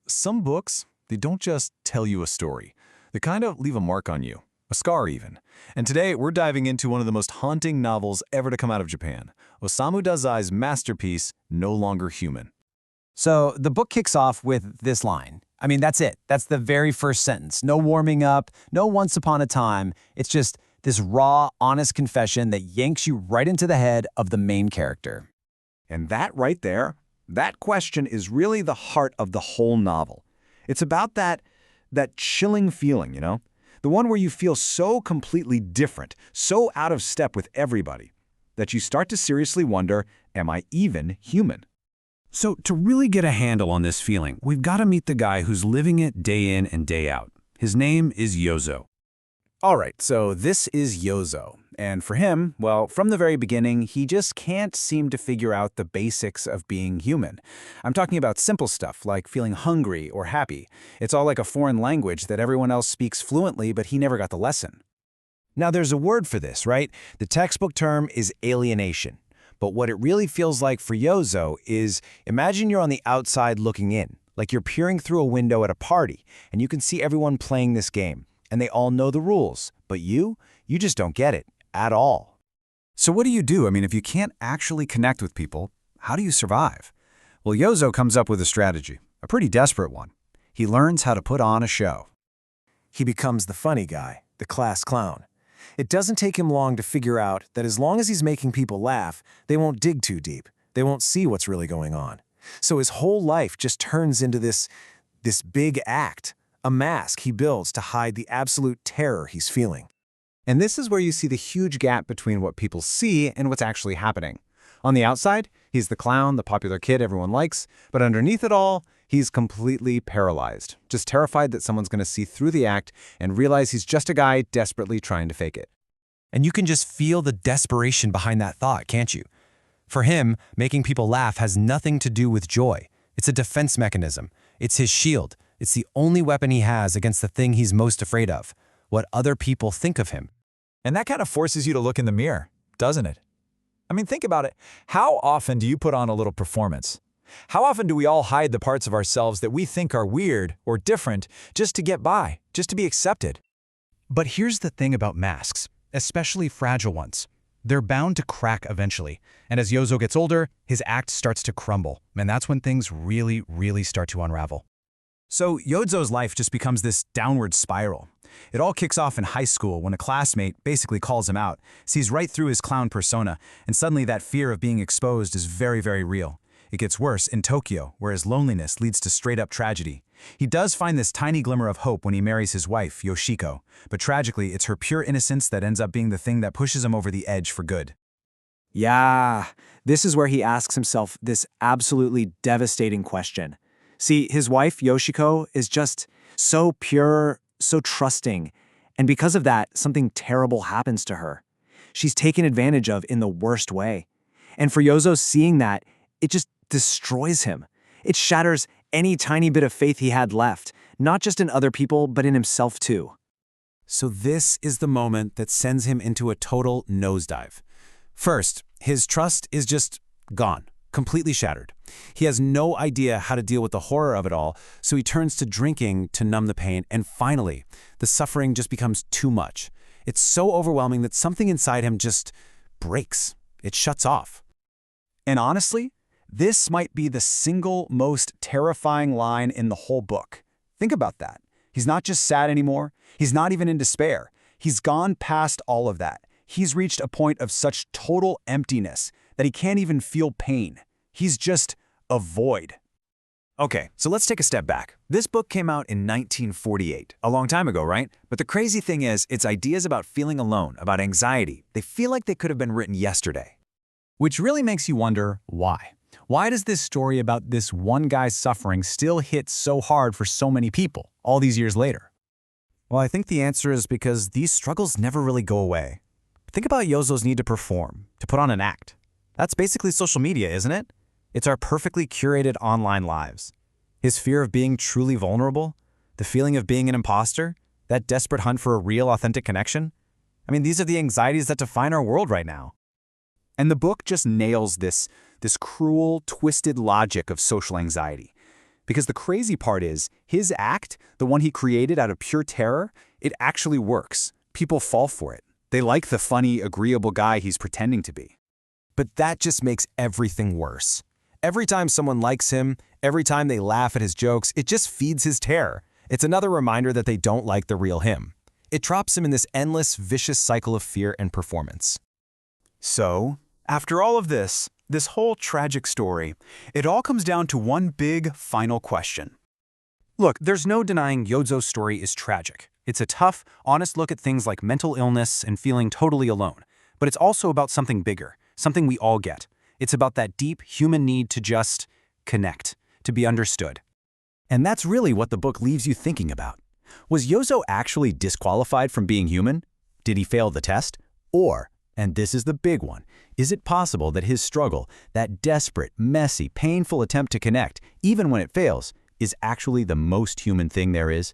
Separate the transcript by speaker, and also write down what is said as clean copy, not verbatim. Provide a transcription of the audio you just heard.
Speaker 1: Some books, they don't just tell you a story. They kind of leave a mark on you, a scar even. And today, we're diving into one of the most haunting novels ever to come out of Japan, Osamu Dazai's masterpiece, No Longer Human.
Speaker 2: So the book kicks off with this line. I mean, that's it. That's the very first sentence. No warming up, no once upon a time. It's just this raw, honest confession that yanks you right into the head of the main character.
Speaker 3: And that right there, that question is really the heart of the whole novel. It's about that chilling feeling, The one where you feel so completely different, so out of step with everybody, that you start to seriously wonder, am I even human?
Speaker 4: So to really get a handle on this feeling, we've got to meet the guy who's living it day in and day out. His name is Yozo.
Speaker 5: All right, so this is Yozo. And for him, well, from the very beginning, he just can't seem to figure out the basics of being human. I'm talking about simple stuff like feeling hungry or happy. It's all like a foreign language that everyone else speaks fluently, but he never got the lesson.
Speaker 2: Now, there's a word for this, right? The textbook term is alienation. But what it really feels like for Yozo is, imagine you're on the outside looking in, like you're peering through a window at a party, and you can see everyone playing this game, and they all know the rules, but you just don't get it at all.
Speaker 1: So what do you do? I mean, if you can't actually connect with people, how do you survive? Well, Yozo comes up with a strategy, a pretty desperate one. He learns how to put on a show.
Speaker 6: He becomes the funny guy, the class clown. It doesn't take him long to figure out that as long as he's making people laugh, they won't dig too deep. They won't see what's really going on. So his whole life just turns into this big act, a mask he builds to hide the absolute terror he's feeling.
Speaker 5: And this is where you see the huge gap between what people see and what's actually happening. On the outside, he's the clown, the popular kid everyone likes, but underneath it all, he's completely paralyzed, just terrified that someone's going to see through the act and realize he's just a guy desperately trying to fake it.
Speaker 2: And you can just feel the desperation behind that thought, can't you? For him, making people laugh has nothing to do with joy. It's a defense mechanism. It's his shield. It's the only weapon he has against the thing he's most afraid of, what other people think of him.
Speaker 7: And that kind of forces you to look in the mirror, doesn't it? I mean, think about it. How often do you put on a little performance? How often do we all hide the parts of ourselves that we think are weird or different just to get by, just to be accepted?
Speaker 8: But here's the thing about masks, especially fragile ones. They're bound to crack eventually, and as Yozo gets older, his act starts to crumble, and that's when things really, really start to unravel.
Speaker 1: So Yozo's life just becomes this downward spiral. It all kicks off in high school when a classmate basically calls him out, sees right through his clown persona, and suddenly that fear of being exposed is very, very real. It gets worse in Tokyo, where his loneliness leads to straight-up tragedy. He does find this tiny glimmer of hope when he marries his wife, Yoshiko, but tragically, it's her pure innocence that ends up being the thing that pushes him over the edge for good.
Speaker 6: Yeah, this is where he asks himself this absolutely devastating question. See, his wife, Yoshiko, is just so pure, so trusting, and because of that, something terrible happens to her. She's taken advantage of in the worst way. And for Yozo, seeing that, it just destroys him. It shatters any tiny bit of faith he had left, not just in other people, but in himself too.
Speaker 2: So this is the moment that sends him into a total nosedive. First, his trust is just gone, completely shattered. He has no idea how to deal with the horror of it all, so he turns to drinking to numb the pain, and finally, the suffering just becomes too much. It's so overwhelming that something inside him just breaks. It shuts off.
Speaker 1: And honestly, this might be the single most terrifying line in the whole book. Think about that. He's not just sad anymore. He's not even in despair. He's gone past all of that. He's reached a point of such total emptiness that he can't even feel pain. He's just a void.
Speaker 3: Okay, so let's take a step back. This book came out in 1948, a long time ago, right? But the crazy thing is, its ideas about feeling alone, about anxiety, they feel like they could have been written yesterday.
Speaker 5: Which really makes you wonder why. Why does this story about this one guy's suffering still hit so hard for so many people, all these years later?
Speaker 2: Well, I think the answer is because these struggles never really go away. Think about Yozo's need to perform, to put on an act. That's basically social media, isn't it? It's our perfectly curated online lives. His fear of being truly vulnerable, the feeling of being an imposter, that desperate hunt for a real, authentic connection. I mean, these are the anxieties that define our world right now.
Speaker 5: And the book just nails this cruel, twisted logic of social anxiety. Because the crazy part is, his act, the one he created out of pure terror, it actually works. People fall for it. They like the funny, agreeable guy he's pretending to be.
Speaker 2: But that just makes everything worse. Every time someone likes him, every time they laugh at his jokes, it just feeds his terror. It's another reminder that they don't like the real him. It traps him in this endless, vicious cycle of fear and performance.
Speaker 5: So, after all of this whole tragic story, it all comes down to one big, final question. Look, there's no denying Yozo's story is tragic. It's a tough, honest look at things like mental illness and feeling totally alone. But it's also about something bigger, something we all get. It's about that deep human need to just connect, to be understood.
Speaker 1: And that's really what the book leaves you thinking about. Was Yozo actually disqualified from being human? Did he fail the test? Or, and this is the big one, is it possible that his struggle, that desperate, messy, painful attempt to connect, even when it fails, is actually the most human thing there is?